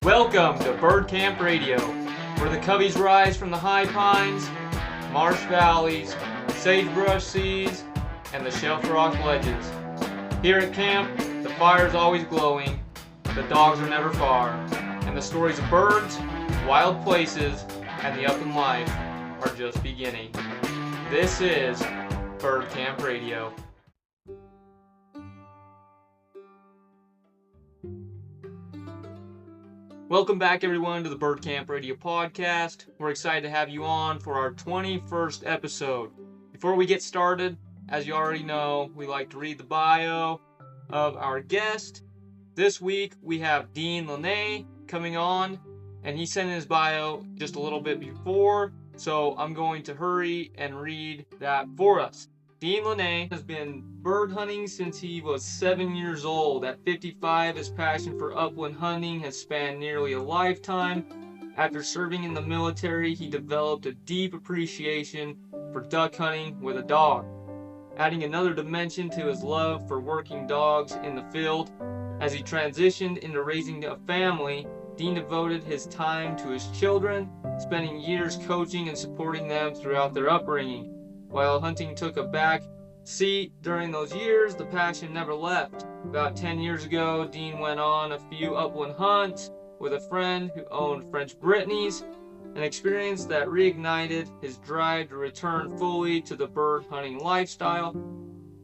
Welcome to Bird Camp Radio, where the coveys rise from the high pines, marsh valleys, sagebrush seas, and the shelf rock ledges. Here at camp, the fire's always glowing, the dogs are never far, and the stories of birds, wild places, and the upland life are just beginning. This is Bird Camp Radio. Welcome back, everyone, to the Bird Camp Radio podcast. We're excited to have you on for our 21st episode. Before we get started, as you already know, we like to read the bio of our guest. This week, we have Dean Linne coming on, and he sent in his bio just a little bit before, so I'm going to hurry and read that for us. Dean Linne has been bird hunting since he was 7 years old. At 55, his passion for upland hunting has spanned nearly a lifetime. After serving in the military, he developed a deep appreciation for duck hunting with a dog, adding another dimension to his love for working dogs in the field. As he transitioned into raising a family, Dean devoted his time to his children, spending years coaching and supporting them throughout their upbringing. While hunting took a back seat during those years, the passion never left. About 10 years ago, Dean went on a few upland hunts with a friend who owned French Brittany's, an experience that reignited his drive to return fully to the bird hunting lifestyle.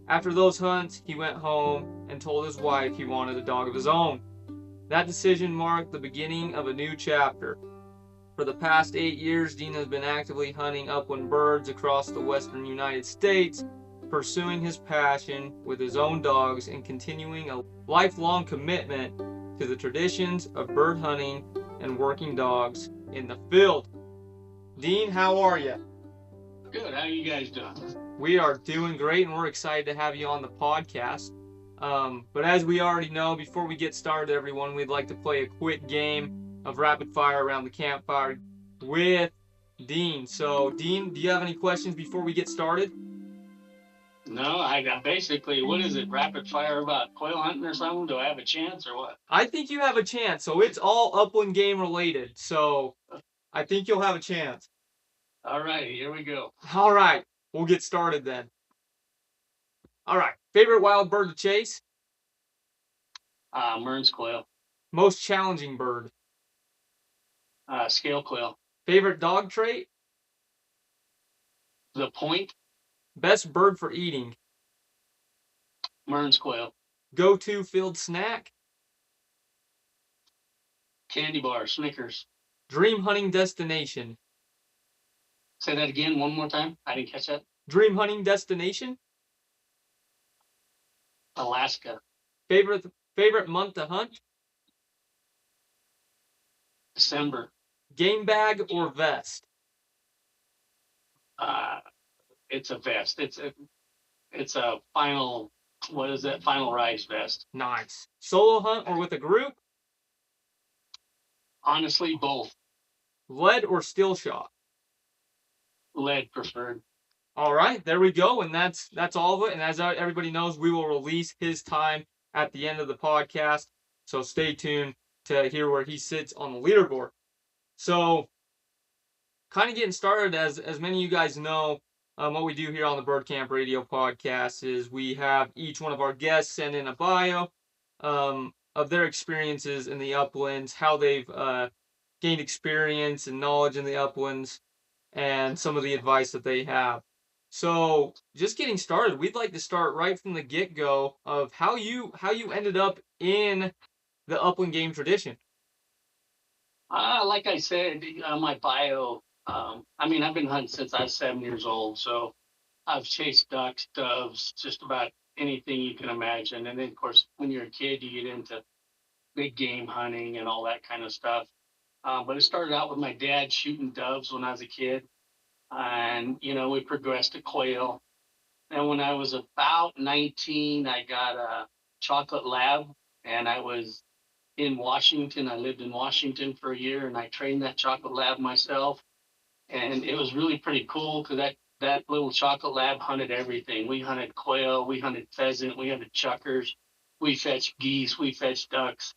After those hunts, he went home and told his wife he wanted a dog of his own. That decision marked the beginning of a new chapter. For the past 8 years, Dean has been actively hunting upland birds across the western United States, pursuing his passion with his own dogs and continuing a lifelong commitment to the traditions of bird hunting and working dogs in the field. Dean, how are you? Good. How are you guys doing? We are doing great, and we're excited to have you on the podcast. But as we already know, before we get started, everyone, we'd like to play a quick game of rapid fire around the campfire with Dean. So, Dean, do you have any questions before we get started? No, I got basically, what is it, rapid fire about quail hunting or something? Do I have a chance or what? I think you have a chance. So it's all upland game related. So I think you'll have a chance. All right, here we go. All right, we'll get started then. All right, favorite wild bird to chase? Mearns quail. Most challenging bird? Scale quail. Favorite dog trait? The point. Best bird for eating? Mearns quail. Go-to field snack? Candy bar, Snickers. Dream hunting destination? Say that again one more time. I didn't catch that. Dream hunting destination? Alaska. Favorite month to hunt? December. Game bag or vest? It's a vest. It's a final, what is that? Final rise vest. Nice. Solo hunt or with a group? Honestly, both. Lead or still shot? Lead preferred. All right, there we go, and that's all of it. And as everybody knows, we will release his time at the end of the podcast, so stay tuned to hear where he sits on the leaderboard. So, kind of getting started, as many of you guys know, what we do here on the Bird Camp Radio podcast is we have each one of our guests send in a bio of their experiences in the uplands, how they've gained experience and knowledge in the uplands, and some of the advice that they have. So, just getting started, we'd like to start right from the get-go of how you ended up in the upland game tradition. Like I said on my bio, I've been hunting since I was 7 years old, so I've chased ducks, doves, just about anything you can imagine. And then, of course, when you're a kid, you get into big game hunting and all that kind of stuff. But it started out with my dad shooting doves when I was a kid. And, we progressed to quail. And when I was about 19, I got a chocolate lab, and I was in Washington. I lived in Washington for a year, and I trained that chocolate lab myself. And it was really pretty cool because that little chocolate lab hunted everything. We hunted quail, we hunted pheasant, we hunted chuckers, we fetched geese, we fetched ducks.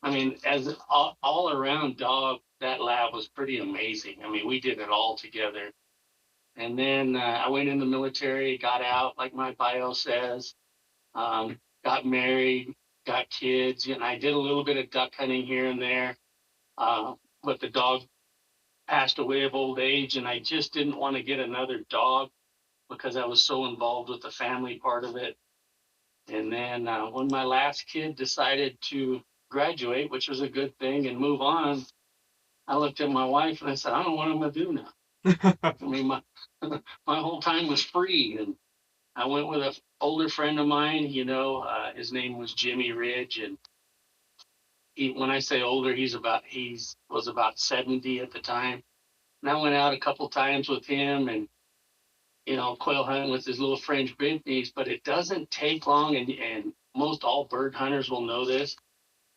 I mean, as all around dog, that lab was pretty amazing. I mean, we did it all together. And then I went in the military, got out, like my bio says, got married, got kids, and I did a little bit of duck hunting here and there. Uh, but the dog passed away of old age, and I just didn't want to get another dog because I was so involved with the family part of it. And then when my last kid decided to graduate, which was a good thing, and move on, I looked at my wife and I said, I don't know what I'm going to do now. I mean, my whole time was free. And I went with an older friend of mine, his name was Jimmy Ridge. And when I say older, he was about 70 at the time. And I went out a couple times with him and, quail hunting with his little French Bentleys, but it doesn't take long. And most all bird hunters will know this.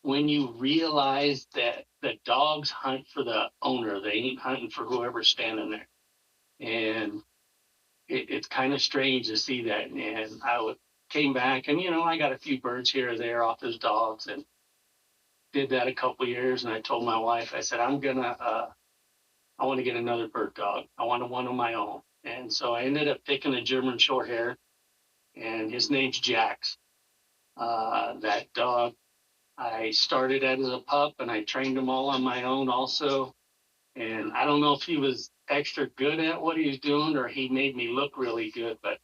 When you realize that the dogs hunt for the owner, they ain't hunting for whoever's standing there. And it's kind of strange to see that. And came back and, I got a few birds here or there off his dogs and did that a couple of years. And I told my wife, I said, I want to get another bird dog. I want one of my own. And so I ended up picking a German short hair, and his name's Jax. That dog, I started as a pup and I trained him all on my own also. And I don't know if he was extra good at what he was doing or he made me look really good, but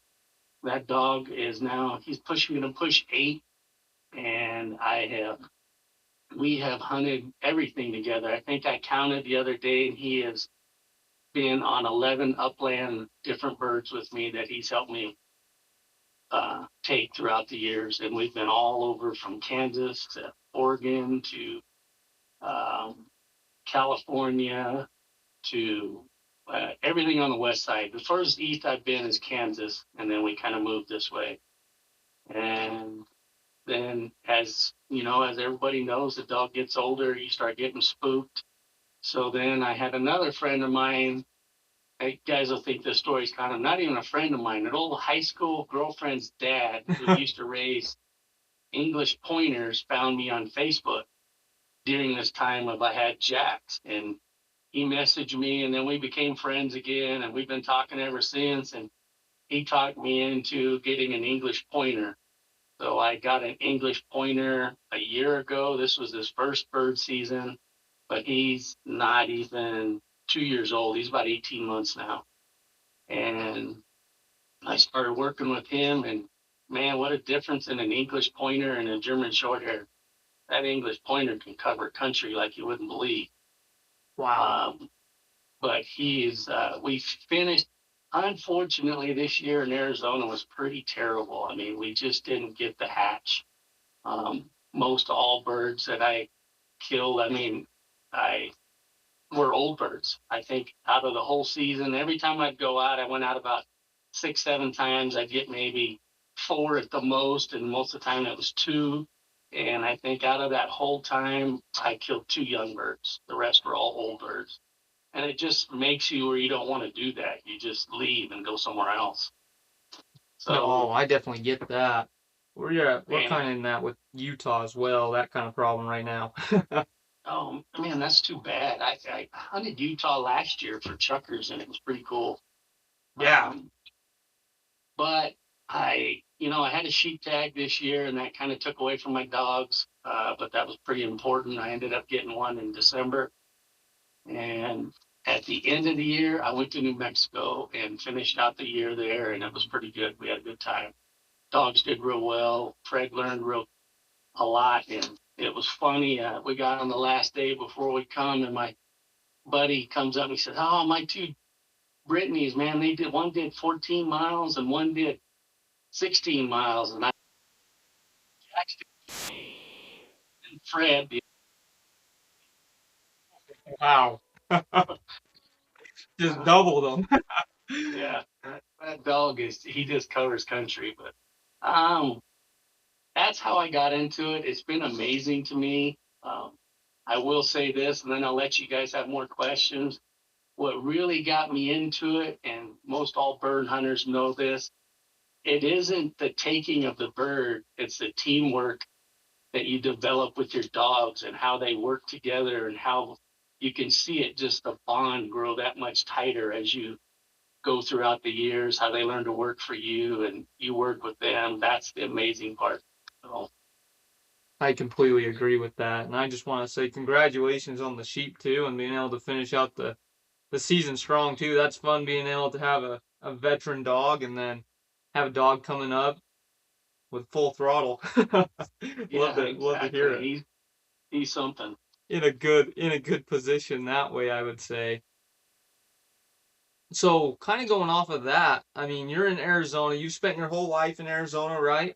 that dog he's pushing to push 8. And we have hunted everything together. I think I counted the other day and he has been on 11 upland different birds with me that he's helped me take throughout the years. And we've been all over from Kansas to Oregon to California to everything on the west side. The furthest east I've been is Kansas, and then we kind of moved this way. And then, as everybody knows, the dog gets older, you start getting spooked. So then I had another friend of mine. You guys will think this story's kind of not even a friend of mine. An old high school girlfriend's dad who used to raise English pointers found me on Facebook during this time of I had Jax, and he messaged me, and then we became friends again, and we've been talking ever since. And he talked me into getting an English pointer. So I got an English pointer a year ago. This was his first bird season, but he's not even 2 years old. He's about 18 months now. And I started working with him, and man, what a difference in an English pointer and a German shorthair. That English pointer can cover country like you wouldn't believe. Wow. But we finished, unfortunately, this year in Arizona was pretty terrible. I mean, we just didn't get the hatch. Most all birds that I killed, were old birds. I think out of the whole season, every time I'd go out, I went out about 6, 7 times. I'd get maybe 4 at the most, and most of the time it was 2. And I think out of that whole time, I killed 2 young birds. The rest were all old birds. And it just makes you where you don't want to do that. You just leave and go somewhere else. So, no, I definitely get that. We're kind of in that with Utah as well, that kind of problem right now. oh man, that's too bad. I hunted Utah last year for chuckers, and it was pretty cool. Yeah. But I had a sheep tag this year, and that kind of took away from my dogs. But that was pretty important. I ended up getting one in December. And at the end of the year, I went to New Mexico and finished out the year there, and it was pretty good. We had a good time. Dogs did real well. Fred learned a lot, and it was funny. We got on the last day before we come, and my buddy comes up and he said, "Oh, my 2 Brittany's, man, one did 14 miles and one did 16 miles." And I texted Fred. Wow. Just doubled them. Yeah, that dog he just covers country. But that's how I got into it. It's been amazing to me. I will say this, and then I'll let you guys have more questions. What really got me into it, and most all bird hunters know this, it isn't the taking of the bird, it's the teamwork that you develop with your dogs and how they work together and how you can see it, just the bond grow that much tighter as you go throughout the years, how they learn to work for you and you work with them. That's the amazing part. So, I completely agree with that. And I just want to say congratulations on the sheep too and being able to finish out the season strong too. That's fun being able to have a veteran dog and then have a dog coming up with full throttle. yeah, Love to hear exactly. it. He's something. In a good position that way, I would say. So kind of going off of that, I mean, you're in Arizona. You spent your whole life in Arizona, right?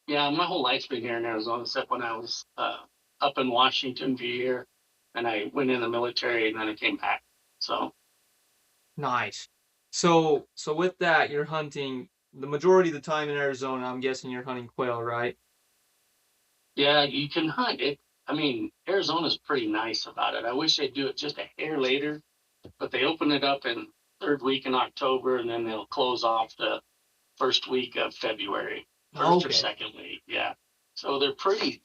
Yeah, my whole life's been here in Arizona, except when I was up in Washington for a year, and I went in the military, and then I came back. So Nice. So with that, you're hunting the majority of the time in Arizona. I'm guessing you're hunting quail, right? yeah, you can hunt it. I mean, Arizona's pretty nice about it. I wish they'd do it just a hair later, but they open it up in third week in October, and then they'll close off the first week of February, first or Okay. second week. Yeah, so they're pretty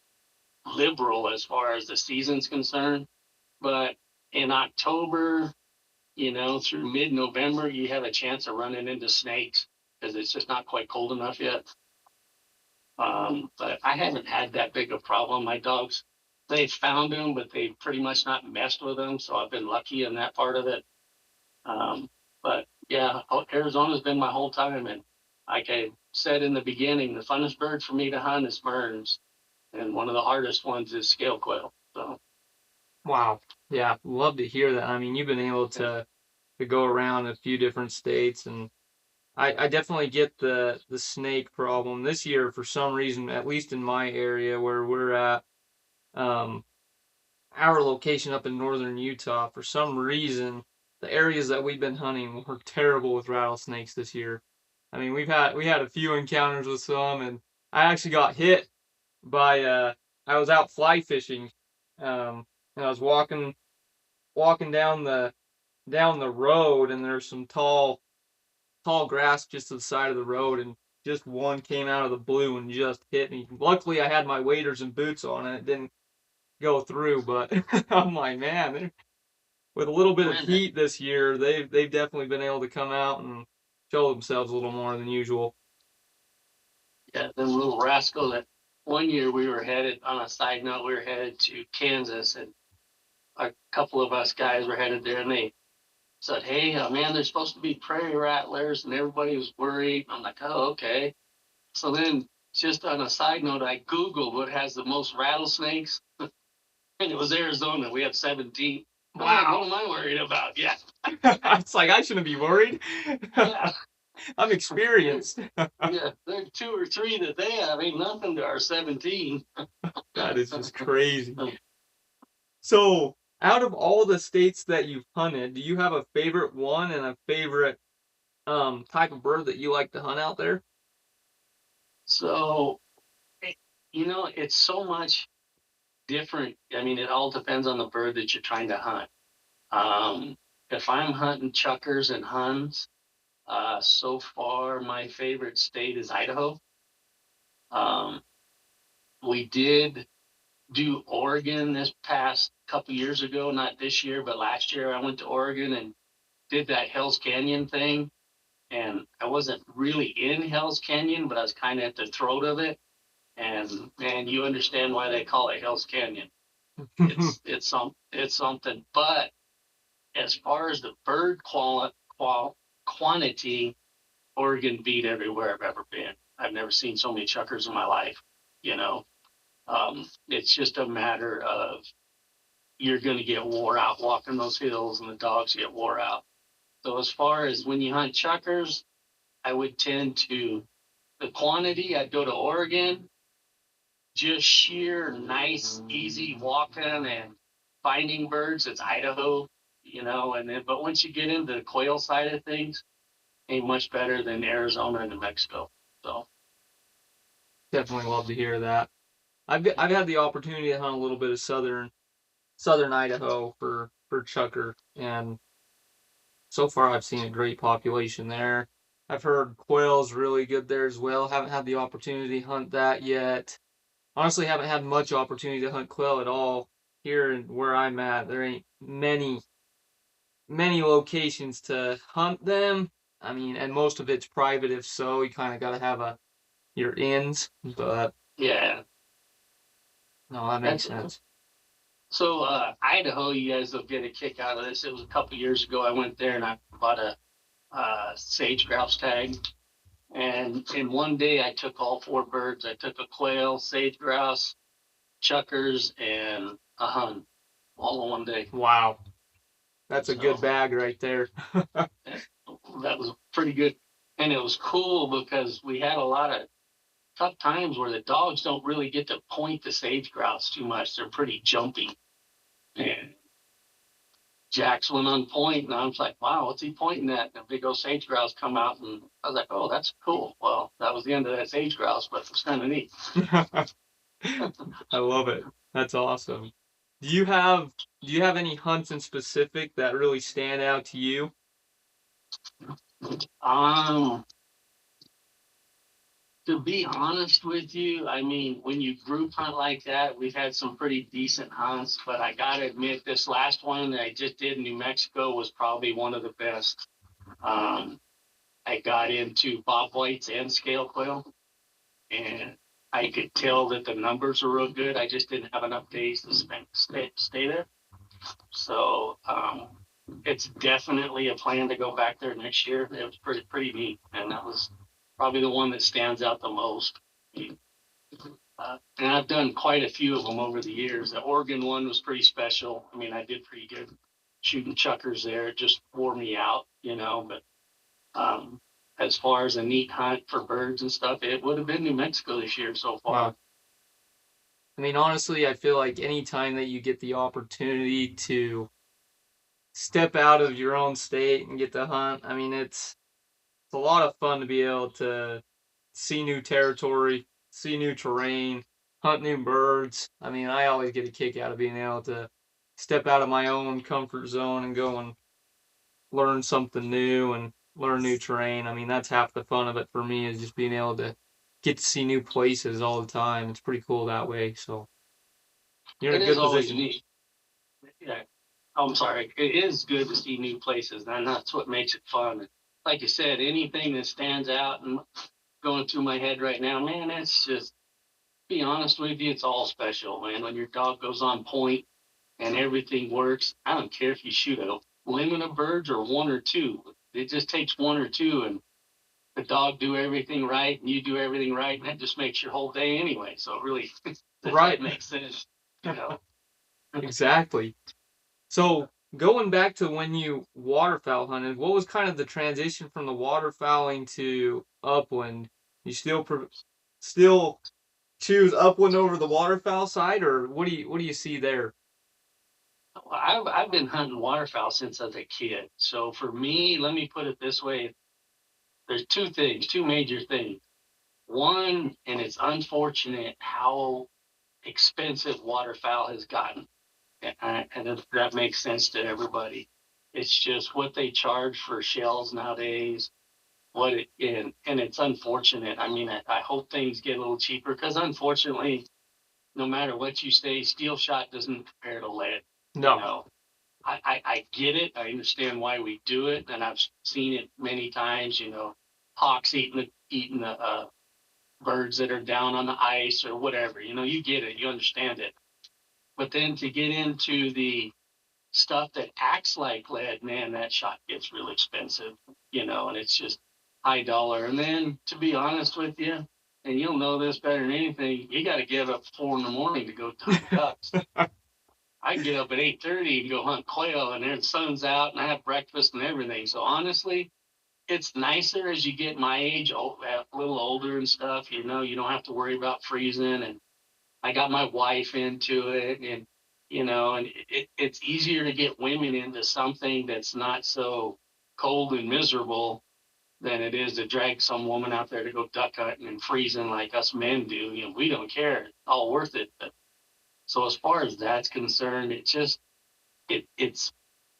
liberal as far as the season's concerned. But in October, through mid-November, you have a chance of running into snakes because it's just not quite cold enough yet. But I haven't had that big a problem. My dogs, they've found them, but they've pretty much not messed with them. So I've been lucky in that part of it. But yeah, Arizona's been my whole time. And like I said in the beginning, the funnest bird for me to hunt is Burns. And one of the hardest ones is scale quail. So Wow. Yeah, love to hear that. I mean, you've been able yeah, to go around a few different states and I definitely get the snake problem this year for some reason, at least in my area where we're at, um, our location up in northern Utah, for some reason, the areas that we've been hunting were terrible with rattlesnakes this year. I mean, we had a few encounters with some, and I actually got hit by I was out fly fishing, and I was walking down the road, and there's some tall grass just to the side of the road, and just one came out of the blue and just hit me. Luckily, I had my waders and boots on, and it didn't go through. But I'm like, man, with a little bit of man, that, heat this year, they've definitely been able to come out and show themselves a little more than usual. yeah, them little rascal. That one year we were headed, on a side note, we were headed to Kansas, and a couple of us guys were headed there, and they said, "Hey, man, there's supposed to be prairie rattlers," and everybody was worried. I'm like, "Oh, okay." So then, just on a side note, I Googled what has the most rattlesnakes, and it was Arizona. We have 17. I'm like, what Wow. am I worried about? Yeah, It's like I shouldn't be worried. yeah, I'm experienced. yeah. There are two or three that they have. Ain't nothing to our 17. That is just crazy. So, out of all the states that you've hunted, do you have a favorite one and a favorite type of bird that you like to hunt out there? So, it- it's so much different. I mean, it all depends on the bird that you're trying to hunt. Um, if I'm hunting chuckers and huns, so far my favorite state is Idaho. Um, we did do Oregon this past couple years ago, not this year, but last year I went to Oregon and did that Hell's Canyon thing. And I wasn't really in Hell's Canyon, but I was kind of at the throat of it. And man, you understand why they call it Hell's Canyon. It's something. But as far as the bird quantity, Oregon beat everywhere I've ever been. I've never seen so many chuckers in my life. You know, it's just a matter of you're going to get wore out walking those hills, and the dogs get wore out. So as far as when you hunt chuckers, I would tend to the quantity. I'd go to Oregon, just sheer nice, easy walking and finding birds. It's Idaho, and then but once you get into the quail side of things, ain't much better than Arizona and New Mexico. So Definitely love to hear that. I've had the opportunity to hunt a little bit of southern Idaho for chukar, and so far I've seen a great population there. I've heard quail's really good there as well. Haven't had the opportunity to hunt that yet. honestly haven't had much opportunity to hunt quail at all here where I'm at. There ain't many locations to hunt them. I mean, and most of it's private. If so, you kind of got to have your ins. But Yeah, no, that makes that's sense. so. Idaho, you guys will get a kick out of this. It was a couple years ago. I went there and I bought a sage grouse tag. And in one day, I took all four birds. I took a quail, sage grouse, chuckers, and a hun, all in one day. Wow, that's a So good bag right there. that was pretty good. And it was cool because we had a lot of tough times where the dogs don't really get to point the sage grouse too much. They're pretty jumpy. And Jax went on point, and I was like, wow, what's he pointing at? And a big old sage grouse come out, and I was like, oh, that's cool. Well, that was the end of that sage grouse, but it was kind of neat. I love it. That's awesome. Do you have any hunts in specific that really stand out to you? Um, to be honest with you, I mean, when you group hunt like that, we've had some pretty decent hunts, but I gotta admit, this last one that I just did in New Mexico was probably one of the best. Um, I got into bobwhites and scale quail, and I could tell that the numbers were real good. I just didn't have enough days to stay there. So it's definitely a plan to go back there next year. It was pretty neat, and that was probably the one that stands out the most. And I've done quite a few of them over the years. The Oregon one was pretty special. I mean, I did pretty good shooting chuckers there. It just wore me out, you know. But as far as a neat hunt for birds and stuff, it would have been New Mexico this year so far. Wow. I mean, honestly, I feel like any time that you get the opportunity to step out of your own state and get to hunt, I mean, it's a lot of fun to be able to see new territory, see new terrain, hunt new birds. I mean, I always get a kick out of being able to step out of my own comfort zone and go and learn something new and learn new terrain. I mean, that's half the fun of it for me is just being able to get to see new places all the time. It's pretty cool that way. So you're in It a is good always position. neat. Yeah. I'm sorry. It is good to see new places, and that's what makes it fun. Like you said, anything that stands out and going through my head right now, man, it's just, be honest with you, it's all special, man. When your dog goes on point and everything works, I don't care if you shoot a limit of birds or one or two. It just takes one or two, and the dog do everything right, and you do everything right, and that just makes your whole day anyway. So it really, Right. that makes sense, you know. Exactly. So going back to when you waterfowl hunted, what was kind of the transition from the waterfowling to upland? You still choose upland over the waterfowl side, or what do you see there? I've been hunting waterfowl since I was a kid. So for me, let me put it this way: there's two major things. One, and it's unfortunate how expensive waterfowl has gotten, and that makes sense to everybody. It's just what they charge for shells nowadays. And it's unfortunate. I mean, I hope things get a little cheaper because unfortunately, no matter what you say, steel shot doesn't compare to lead. No. You know, I get it. I understand why we do it, and I've seen it many times. You know, hawks eating the birds that are down on the ice or whatever. You know, you get it. You understand it. But then to get into the stuff that acts like lead, man, that shot gets real expensive. You know, and it's just high dollar. And then to be honest with you, and you'll know this better than anything, you got to get up 4 a.m. to go hunt ducks. I get up at 8:30 and go hunt quail, and the sun's out, and I have breakfast and everything. So honestly, it's nicer as you get my age, a little older and stuff. You know, you don't have to worry about freezing, and I got my wife into it, and you know, and it's easier to get women into something that's not so cold and miserable than it is to drag some woman out there to go duck hunting and freezing like us men do. You know, we don't care; it's all worth it. But so as far as that's concerned, it's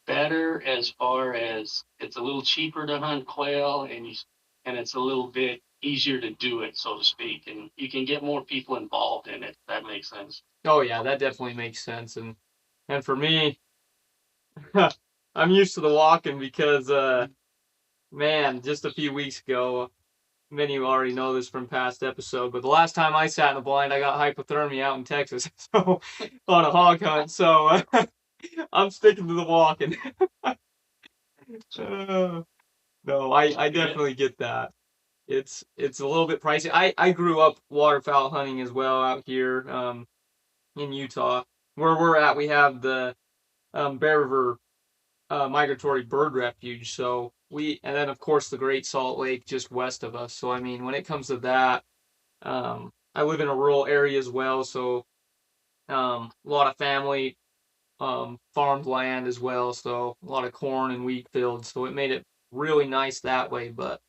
better as far as it's a little cheaper to hunt quail and it's a little bit easier to do it, so to speak, and you can get more people involved in it. makes sense. Oh yeah, that definitely makes sense. And for me, I'm used to the walking because man, just a few weeks ago, many of you already know this from past episode, but the last time I sat in a blind, I got hypothermia out in Texas, so on a hog hunt. So I'm sticking to the walking. No, I definitely get that. It's a little bit pricey. I grew up waterfowl hunting as well out here in Utah. Where we're at, we have the Bear River migratory bird refuge. So and then of course the Great Salt Lake just west of us. So I mean, when it comes to that, I live in a rural area as well, so a lot of family farmed land as well. So a lot of corn and wheat fields. So it made it really nice that way. But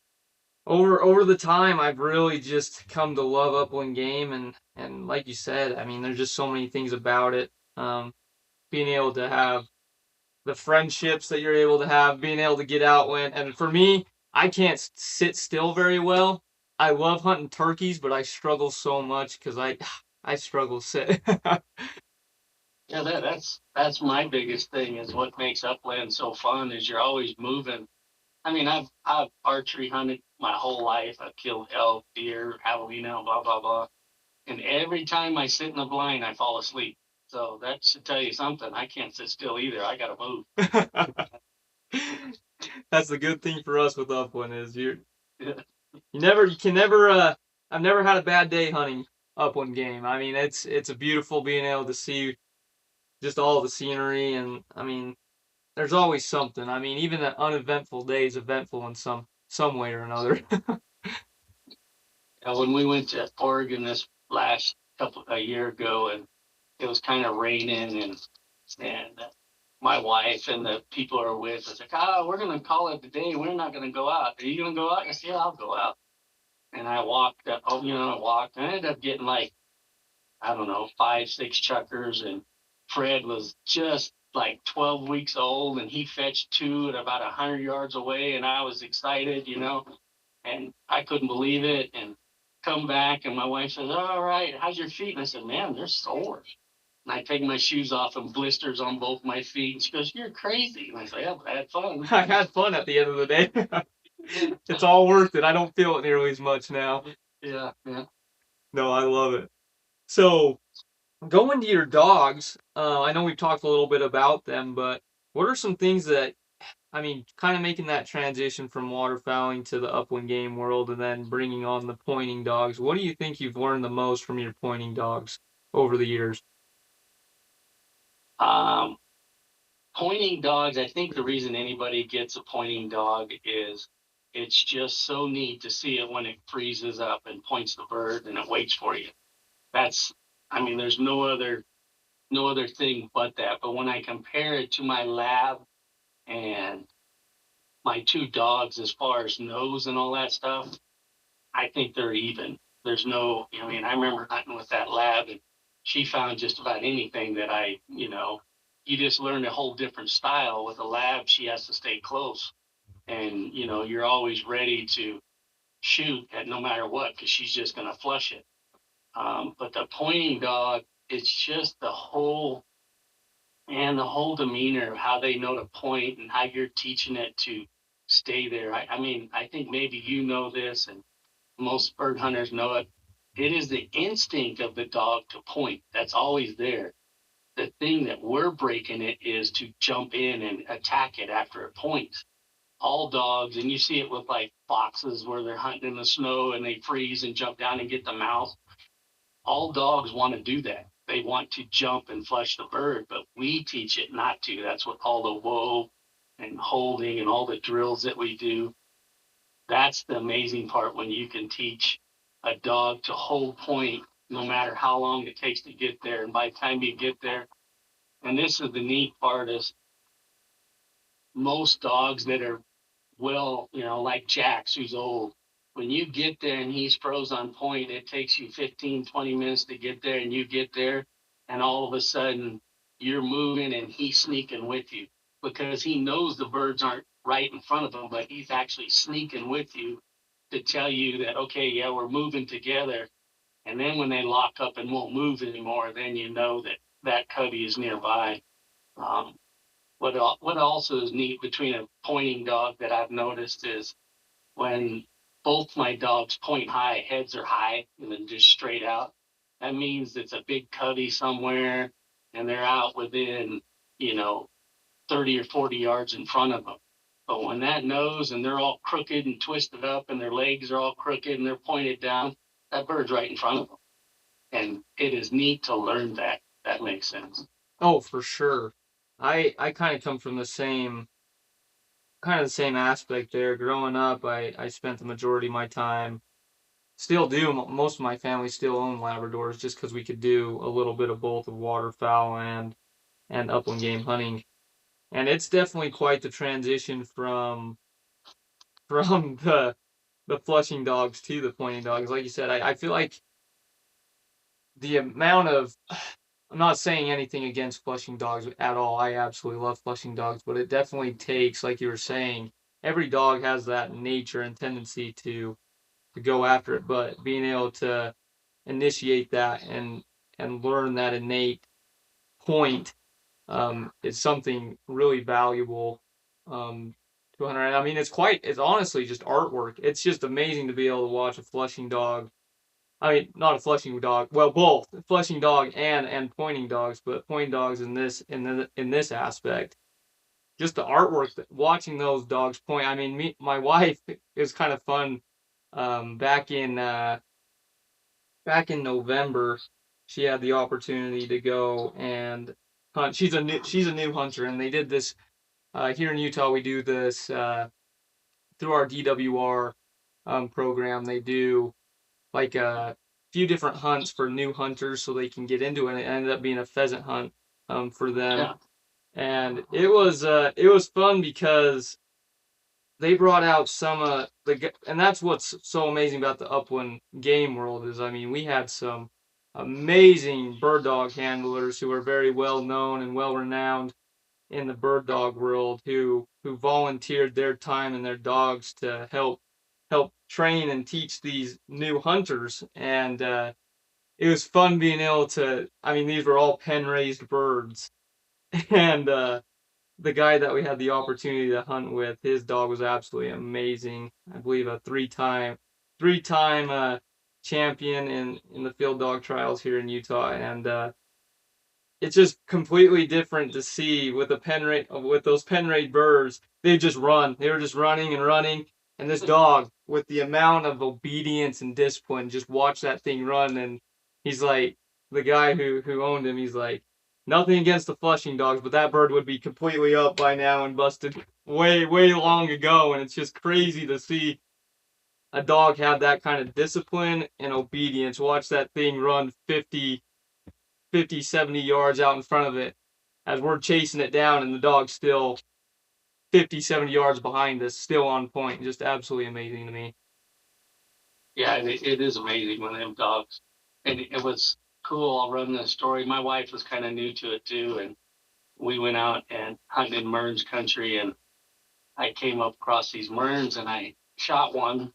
over the time, I've really just come to love upland game, and like you said, I mean, there's just so many things about it. Being able to have the friendships that you're able to have, being able to get out and for me, I can't sit still very well. I love hunting turkeys, but I struggle so much because I struggle to sit. Yeah, that's my biggest thing is what makes upland so fun is you're always moving. I mean, I've archery hunted my whole life. I've killed elk, deer, javelina, blah blah blah. And every time I sit in the blind, I fall asleep. So that should tell you something. I can't sit still either. I gotta move. That's the good thing for us with upland is Yeah. you can never I've never had a bad day hunting upland game. I mean, it's a beautiful being able to see just all the scenery, and I mean, there's always something. I mean, even an uneventful day is eventful in some way or another. When we went to Oregon this last a year ago, and it was kind of raining, and my wife and the people are with us like, we're gonna call it the day. We're not gonna go out. Are you gonna go out? I said, yeah, I'll go out. And I walked. I walked. And I ended up getting like I don't know 5, 6 chuckers, and Fred was just like 12 weeks old, and he fetched two at about 100 yards away, and I was excited, and I couldn't believe it. And come back, and my wife says, "All right, how's your feet?" And I said, "Man, they're sore." And I take my shoes off and blisters on both my feet. And she goes, "You're crazy." And I say, "Yeah, I had fun." I had fun at the end of the day. It's all worth it. I don't feel it nearly as much now. Yeah, yeah. No, I love it. So, going to your dogs, I know we've talked a little bit about them, but what are some things that, I mean, kind of making that transition from waterfowling to the upland game world and then bringing on the pointing dogs? What do you think you've learned the most from your pointing dogs over the years? Um, Pointing dogs, I think the reason anybody gets a pointing dog is it's just so neat to see it when it freezes up and points the bird and it waits for you. That's, I mean, there's no other thing but that. But when I compare it to my lab and my two dogs as far as nose and all that stuff, I think they're even. There's no, I mean, I remember hunting with that lab, and she found just about anything that you just learn a whole different style. With a lab, she has to stay close, and you're always ready to shoot at no matter what because she's just going to flush it. But the pointing dog, it's just the whole demeanor of how they know to point and how you're teaching it to stay there. I mean, I think maybe you know this, and most bird hunters know it. It is the instinct of the dog to point. That's always there. The thing that we're breaking it is to jump in and attack it after it points. All dogs, and you see it with like foxes where they're hunting in the snow and they freeze and jump down and get the mouse. All dogs want to do that. They want to jump and flush the bird, but we teach it not to. That's what all the whoa and holding and all the drills that we do. That's the amazing part when you can teach a dog to hold point no matter how long it takes to get there. And by the time you get there, and this is the neat part is most dogs that are like Jack's who's old, when you get there and he's froze on point, it takes you 15, 20 minutes to get there, and you get there and all of a sudden you're moving and he's sneaking with you because he knows the birds aren't right in front of him, but he's actually sneaking with you to tell you that, okay, yeah, we're moving together. And then when they lock up and won't move anymore, then you know that that cubby is nearby. Um, what also is neat between a pointing dog that I've noticed is when both my dogs point high, heads are high, and then just straight out. That means it's a big cubby somewhere, and they're out within, 30 or 40 yards in front of them. But when that nose and they're all crooked and twisted up and their legs are all crooked and they're pointed down, that bird's right in front of them. And it is neat to learn that. That makes sense. Oh, for sure. I kind of come from the same aspect there. Growing up, I spent the majority of my time, still do. Most of my family still own Labradors just because we could do a little bit of both of waterfowl and upland game hunting. And it's definitely quite the transition from the flushing dogs to the pointing dogs. Like you said, I feel like the amount of, I'm not saying anything against flushing dogs at all. I absolutely love flushing dogs, but it definitely takes, like you were saying, every dog has that nature and tendency to go after it, but being able to initiate that and learn that innate point is something really valuable to a hunter. And I mean, it's honestly just artwork. It's just amazing to be able to watch a flushing dog. I mean, not a flushing dog. Well, both flushing dog and pointing dogs, but pointing dogs in this aspect. Just the artwork, watching those dogs point. I mean, my wife, it was kind of fun. Back in November, she had the opportunity to go and hunt. She's a new hunter, and they did this here in Utah. We do this through our DWR program. They do like a few different hunts for new hunters so they can get into it. And it ended up being a pheasant hunt for them. Yeah. And it was fun because they brought out some and that's what's so amazing about the upland game world is, I mean, we had some amazing bird dog handlers who are very well known and well renowned in the bird dog world who volunteered their time and their dogs to help train and teach these new hunters. And it was fun being able to, I mean, these were all pen raised birds. And the guy that we had the opportunity to hunt with, his dog was absolutely amazing. I believe a three time champion in the field dog trials here in Utah. And it's just completely different to see with those pen rate birds. They just run. They were just running and running. And this dog, with the amount of obedience and discipline, just watch that thing run. And he's like, the guy who owned him, he's like, nothing against the flushing dogs, but that bird would be completely up by now and busted way, way long ago. And it's just crazy to see a dog have that kind of discipline and obedience. Watch that thing run 50, 70 yards out in front of it as we're chasing it down, and the dog's still 50, 70 yards behind us, still on point. Just absolutely amazing to me. Yeah, it is amazing when them dogs. And it was cool. I'll run the story. My wife was kind of new to it too, and we went out and hunted in Mearns country, and I came up across these Mearns, and I shot one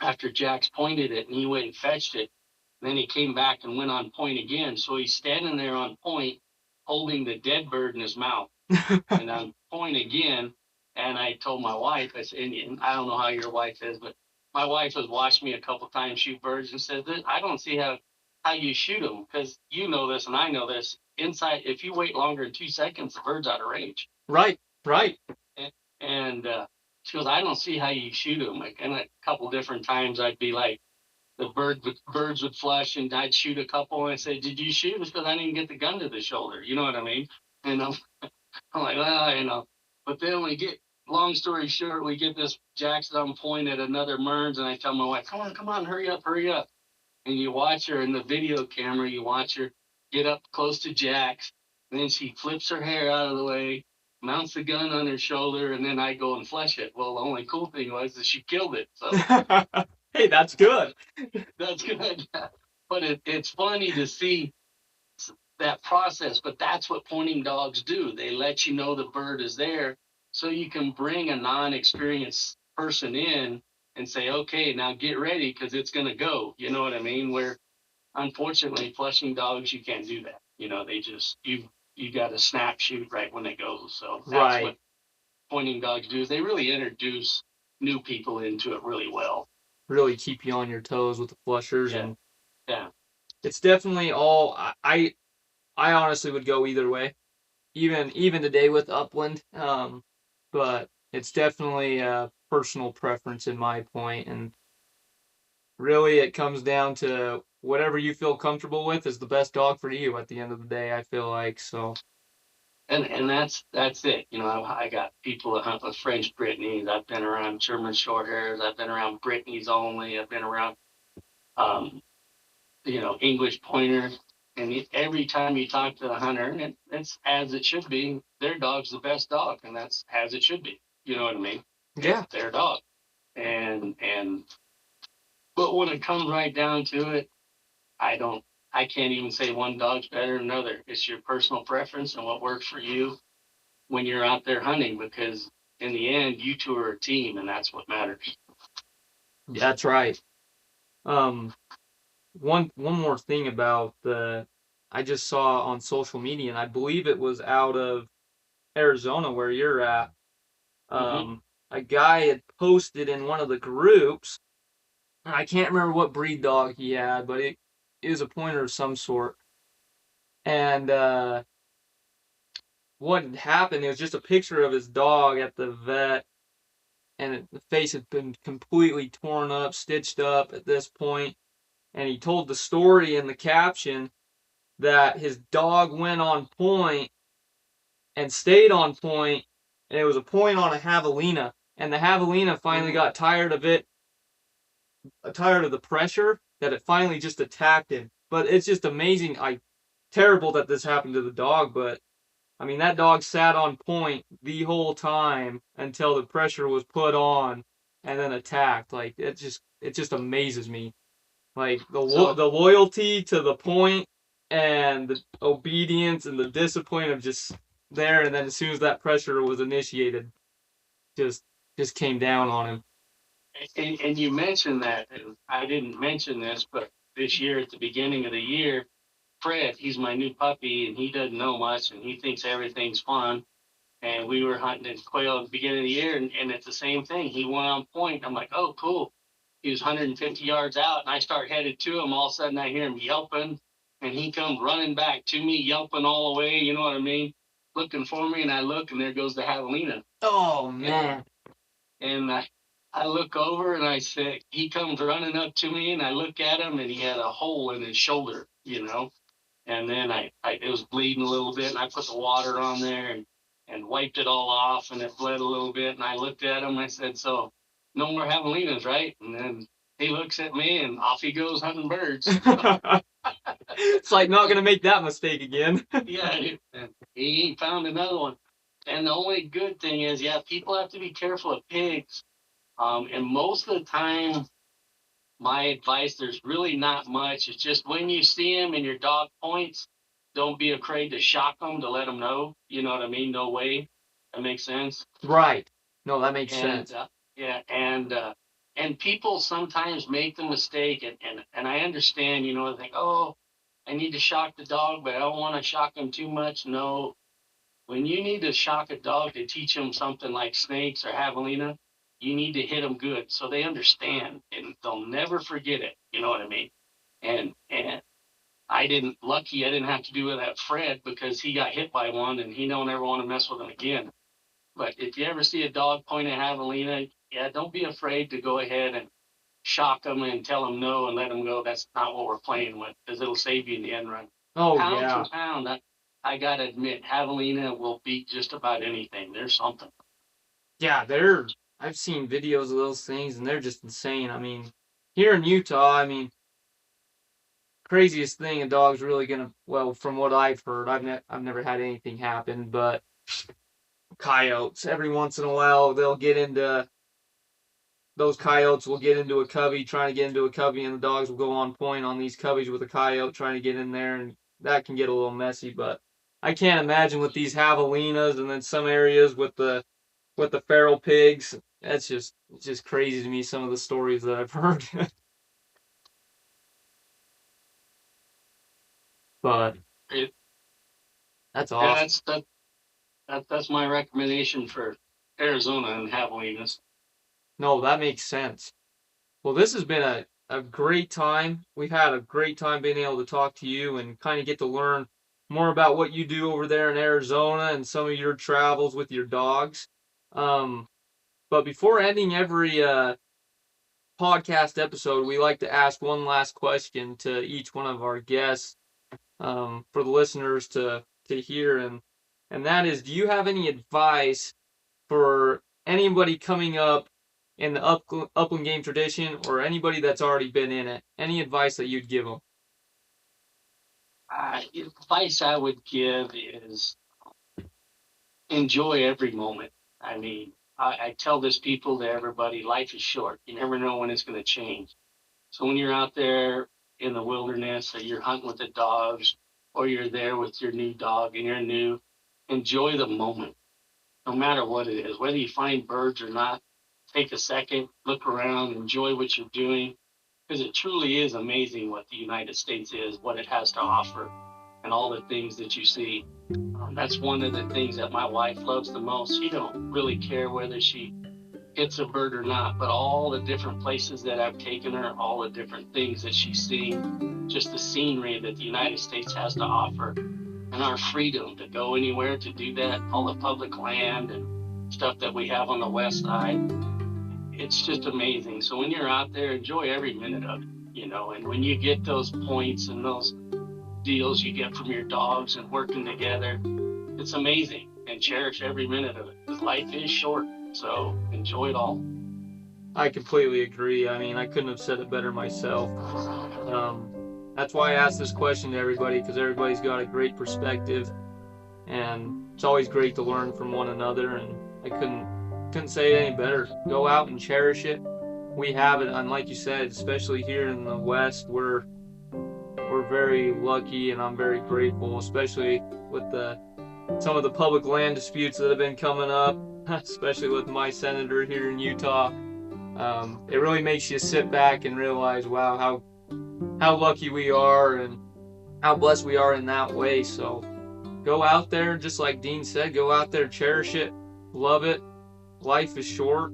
after Jax pointed it, and he went and fetched it. And then he came back and went on point again. So he's standing there on point, holding the dead bird in his mouth, and on point again. And I told my wife, I said, and I don't know how your wife is, but my wife has watched me a couple times shoot birds and said, I don't see how you shoot them, because you know this and I know this. Inside, if you wait longer than 2 seconds, the bird's out of range. Right, right. And she goes, I don't see how you shoot them. And a couple different times I'd be like, birds would flush, and I'd shoot a couple, and I say, did you shoot? It's because I didn't get the gun to the shoulder. You know what I mean? And I'm like, well. But then long story short, we get this Jackson on point at another Mearns, and I tell my wife, come on, hurry up. And you watch her in the video camera, you watch her get up close to Jax, and then she flips her hair out of the way, mounts the gun on her shoulder, and then I go and flush it. Well, the only cool thing was that she killed it. So hey, that's good. That's good. But it's funny to see that process, but that's what pointing dogs do. They let you know the bird is there, so you can bring a non-experienced person in and say, okay, now get ready, because it's going to go. You know what I mean? Where unfortunately, flushing dogs, you can't do that. They just you got to snap shoot right when they go. So that's what Right. pointing dogs do. Is they really introduce new people into it really well. Really keep you on your toes with the flushers, Yeah, and yeah. it's definitely all. I honestly would go either way, even today with Upland. But it's definitely a personal preference in my point, and really it comes down to whatever you feel comfortable with is the best dog for you at the end of the day. I feel like so. And that's it. I got people that hunt with French Brittany's. I've been around German Shorthairs. I've been around Brittany's only. I've been around um, English Pointers. And every time you talk to the hunter, and it's as it should be, their dog's the best dog, and that's as it should be. You know what I mean? Yeah. It's their dog. And but when it comes right down to it, I don't I can't even say one dog's better than another. It's your personal preference and what works for you when you're out there hunting, because in the end, you two are a team, and that's what matters. That's right. Um, one more thing about I just saw on social media, and I believe it was out of Arizona where you're at. Mm-hmm. A guy had posted in one of the groups. I can't remember what breed dog he had, but it was a pointer of some sort. And what had happened? It was just a picture of his dog at the vet, and the face had been completely torn up, stitched up at this point. And he told the story in the caption that his dog went on point and stayed on point, and it was a point on a javelina. And the javelina finally got tired of it, tired of the pressure, that it finally just attacked him. But it's just amazing. Terrible that this happened to the dog, but I mean that dog sat on point the whole time until the pressure was put on and then attacked. Like it just amazes me. Like So, the loyalty to the point and the obedience and the discipline of just there, and then as soon as that pressure was initiated, just just came down on him. and you mentioned that, and I didn't mention this, but this year at the beginning of the year, Fred, he's my new puppy, and he doesn't know much, and he thinks everything's fun. And we were hunting in quail at the beginning of the year, and it's the same thing. He went on point. I'm like, oh, cool. He was 150 yards out, and I start headed to him. All of a sudden, I hear him yelping, and he comes running back to me, yelping all the way. You know what I mean? Looking for me, and I look, and there goes the javelina. Oh And, man. and I look over, and I say, he comes running up to me, and I look at him, and he had a hole in his shoulder. And then it was bleeding a little bit, and I put the water on there and wiped it all off, and it bled a little bit. And I looked at him, and I said, "So, no more javelinas, right?" And then he looks at me, and off he goes hunting birds. It's like not gonna make that mistake again. Yeah, he found another one. And the only good thing is, yeah, people have to be careful of pigs. And most of the time, my advice, there's really not much. It's just when you see them and your dog points, don't be afraid to shock them to let them know. You know what I mean? No way. That makes sense. Right. No, that makes And sense. yeah, and people sometimes make the mistake, and I understand. They think, oh, I need to shock the dog, but I don't want to shock them too much. No, when you need to shock a dog to teach them something like snakes or javelina, you need to hit them good so they understand and they'll never forget it. You know what I mean? And lucky I didn't have to do with that Fred, because he got hit by one and he don't ever want to mess with him again. But if you ever see a dog point at javelina, yeah, don't be afraid to go ahead and shock them and tell them no and let them go. That's not what we're playing with, because it'll save you in the end run. Oh Pound for yeah. pound, I gotta admit, javelina will beat just about anything. There's something. Yeah, I've seen videos of those things and they're just insane. I mean, here in Utah, I mean, craziest thing a dog's really gonna, well, from what I've heard, I've never had anything happen, but coyotes, every once in a while those coyotes will get into a covey, trying to get into a covey, and the dogs will go on point on these coveys with a coyote trying to get in there, and that can get a little messy. But I can't imagine with these javelinas and then some areas with the feral pigs. It's just crazy to me, some of the stories that I've heard. But It, that's yeah, awesome. that's my recommendation for Arizona and Javelinas. No, that makes sense. Well, this has been a great time. We've had a great time being able to talk to you and kind of get to learn more about what you do over there in Arizona and some of your travels with your dogs. Um, but before ending every podcast episode, we like to ask one last question to each one of our guests for the listeners to hear, and that is, do you have any advice for anybody coming up in the upland game tradition, or anybody that's already been in it? Any advice that you'd give them? Advice I would give is enjoy every moment. I mean, I tell this people to everybody, life is short. You never know when it's going to change. So when you're out there in the wilderness, or you're hunting with the dogs, or you're there with your new dog and you're new, enjoy the moment, no matter what it is. Whether you find birds or not, take a second, look around, enjoy what you're doing, because it truly is amazing what the United States is, what it has to offer, and all the things that you see. That's one of the things that my wife loves the most. She don't really care whether she hits a bird or not, but all the different places that I've taken her, all the different things that she's seen, just the scenery that the United States has to offer, and our freedom to go anywhere to do that, all the public land and stuff that we have on the west side. It's just amazing. So when you're out there, enjoy every minute of it, and when you get those points and those deals you get from your dogs and working together, it's amazing, and cherish every minute of it, because life is short. So enjoy it all. I completely agree. I mean, I couldn't have said it better myself. That's why I asked this question to everybody, because everybody's got a great perspective, and it's always great to learn from one another, and I couldn't say it any better. Go out and cherish it. We have it, and like you said, especially here in the West, we're very lucky, and I'm very grateful, especially with some of the public land disputes that have been coming up, especially with my senator here in Utah. It really makes you sit back and realize, wow, how lucky we are and how blessed we are in that way. So go out there, just like Dean said, go out there, cherish it, love it. Life is short.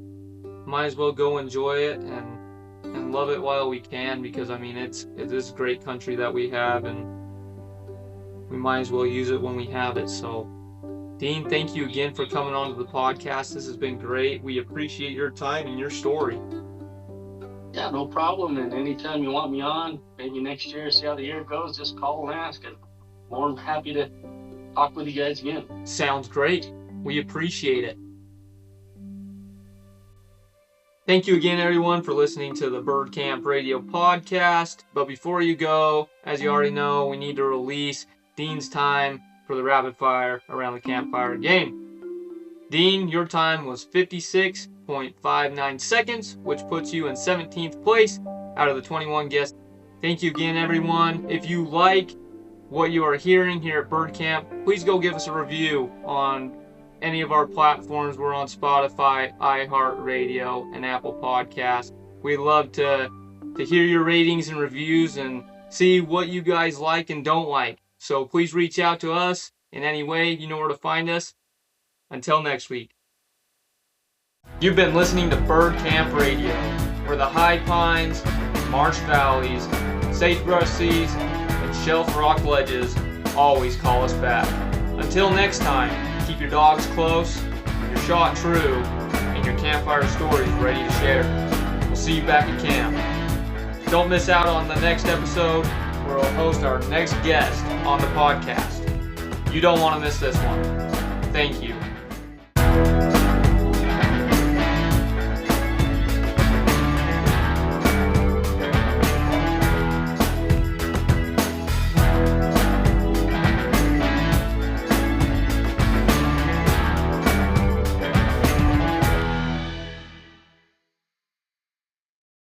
Might as well go enjoy it and love it while we can, because I mean, it is a great country that we have, and we might as well use it when we have it. So Dean, thank you again for coming on to the podcast. This has been great. We appreciate your time and your story. Yeah, no problem. And anytime you want me on, maybe next year, see how the year goes, just call and ask. And more than happy to talk with you guys again. Sounds great. We appreciate it. Thank you again, everyone, for listening to the Bird Camp Radio podcast. But before you go, as you already know, we need to release Dean's time for the rapid fire around the campfire game. Dean, your time was 56.59 seconds, which puts you in 17th place out of the 21 guests. Thank you again, everyone. If you like what you are hearing here at Bird Camp, please go give us a review on any of our platforms. We're on Spotify, iHeartRadio, and Apple Podcasts. We'd love to hear your ratings and reviews and see what you guys like and don't like. So please reach out to us in any way. You know where to find us. Until next week. You've been listening to Bird Camp Radio, where the high pines, marsh valleys, sagebrush seas, and shelf rock ledges always call us back. Until next time, keep your dogs close, your shot true, and your campfire stories ready to share. We'll see you back at camp. Don't miss out on the next episode, where we'll host our next guest on the podcast. You don't want to miss this one. Thank you.